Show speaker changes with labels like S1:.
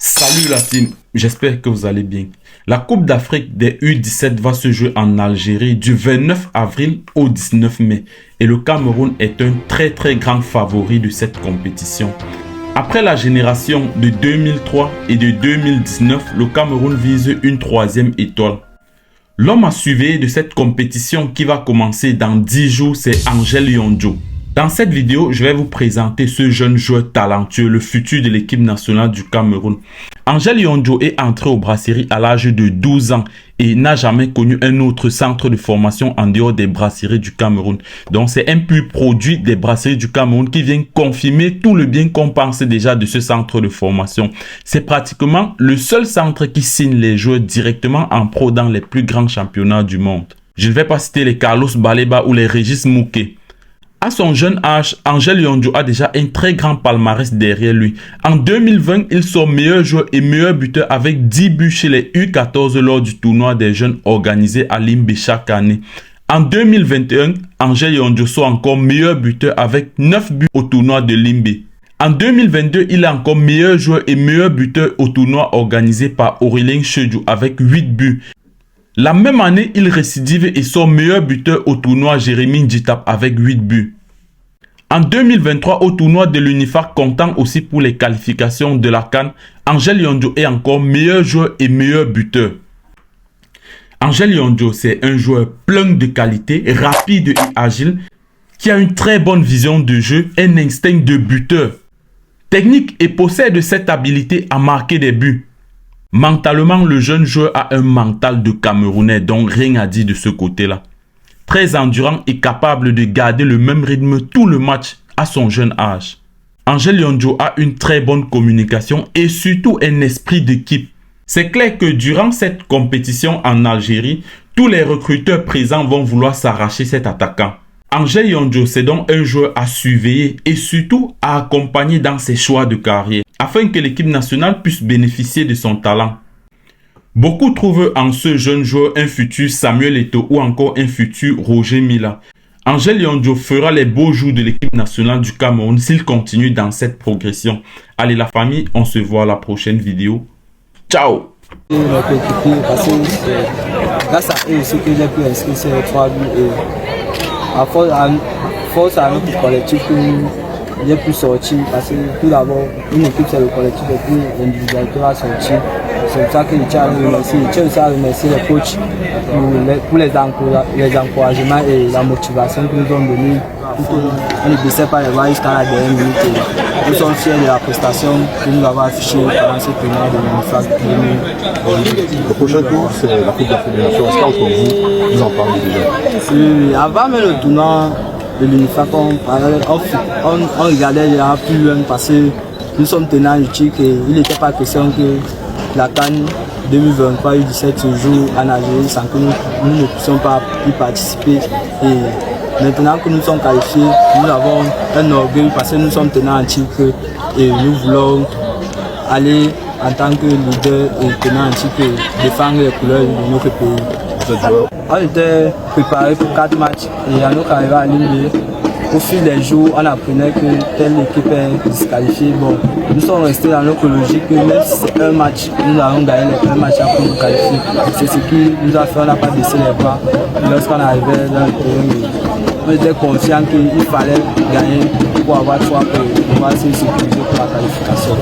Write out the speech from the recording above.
S1: Salut la team, j'espère que vous allez bien. La Coupe d'Afrique des U17 va se jouer en Algérie du 29 avril au 19 mai et le Cameroun est un très grand favori de cette compétition. Après la génération de 2003 et de 2019, le Cameroun vise une troisième étoile. L'homme à surveiller de cette compétition qui va commencer dans 10 jours, c'est Angel Yondjo. Dans cette vidéo, je vais vous présenter ce jeune joueur talentueux, le futur de l'équipe nationale du Cameroun. Angel Yondjo est entré aux brasseries à l'âge de 12 ans et n'a jamais connu un autre centre de formation en dehors des brasseries du Cameroun. Donc c'est un pur produit des brasseries du Cameroun qui vient confirmer tout le bien qu'on pense déjà de ce centre de formation. C'est pratiquement le seul centre qui signe les joueurs directement en pro dans les plus grands championnats du monde. Je ne vais pas citer les Carlos Baleba ou les Régis Mouquet. À son jeune âge, Angel Yondjo a déjà un très grand palmarès derrière lui. En 2020, il sort meilleur joueur et meilleur buteur avec 10 buts chez les U14 lors du tournoi des jeunes organisé à Limbe chaque année. En 2021, Angel Yondjo sort encore meilleur buteur avec 9 buts au tournoi de Limbe. En 2022, il est encore meilleur joueur et meilleur buteur au tournoi organisé par Aurélien Chedjou avec 8 buts. La même année, il récidive et sort meilleur buteur au tournoi Jérémy Ndjitap avec 8 buts. En 2023, au tournoi de l'UNIFAC, comptant aussi pour les qualifications de la CAN, Angel Yondjo est encore meilleur joueur et meilleur buteur. Angel Yondjo, c'est un joueur plein de qualité, rapide et agile, qui a une très bonne vision de jeu, un instinct de buteur, technique et possède cette habilité à marquer des buts. Mentalement, le jeune joueur a un mental de Camerounais, donc rien à dire de ce côté-là. Très endurant et capable de garder le même rythme tout le match à son jeune âge. Angel Yondjo a une très bonne communication et surtout un esprit d'équipe. C'est clair que durant cette compétition en Algérie, tous les recruteurs présents vont vouloir s'arracher cet attaquant. Angel Yondjo, c'est donc un joueur à surveiller et surtout à accompagner dans ses choix de carrière, afin que l'équipe nationale puisse bénéficier de son talent. Beaucoup trouvent en ce jeune joueur un futur Samuel Eto'o ou encore un futur Roger Mila. Angel Yondjo fera les beaux jours de l'équipe nationale du Cameroun s'il continue dans cette progression. Allez la famille, on se voit à la prochaine vidéo. Ciao!
S2: Grâce à eux aussi que j'ai pu inscrire ces 3 buts et à force à notre collectif que j'ai pu sortir parce que tout d'abord une équipe c'est le collectif et puis l'individualité va sortir. C'est pour ça que je tiens à remercier. Je tiens aussi à remercier les coachs pour les encouragements et la motivation qu'ils nous ont donné. On ne baissait pas les bras jusqu'à la dernière minute. Nous sommes fiers de la prestation que nous avons affichée pendant ce tournoi de l'UNIFAC.
S3: Le prochain tour, c'est la Coupe d'Afrique des Nations. Est-ce qu'entre vous en parlez déjà?
S2: Avant même le tournoi de l'UNIFAC, on regardait déjà plus loin parce que nous sommes tenants du titre et il n'était pas question que la CAN 2023 U17 se joue en Algérie sans que nous ne puissions pas y participer. Et maintenant que nous sommes qualifiés, nous avons un orgueil parce que nous sommes tenants en titre et nous voulons aller en tant que leader et tenant en titre et défendre les couleurs de notre pays. On était préparé pour 4 matchs et à notre arrivée à Limbe, au fil des jours, on apprenait que telle équipe est disqualifiée. Bon, nous sommes restés dans notre logique que même si c'est un match, nous allons gagner les 1 match pour nous qualifier. C'est ce qui nous a fait, on n'a pas baissé les bras. Lorsqu'on arrivait dans le terrain, on était confiants qu'il fallait gagner pour avoir 3 pour pouvoir se sécuriser pour la qualification.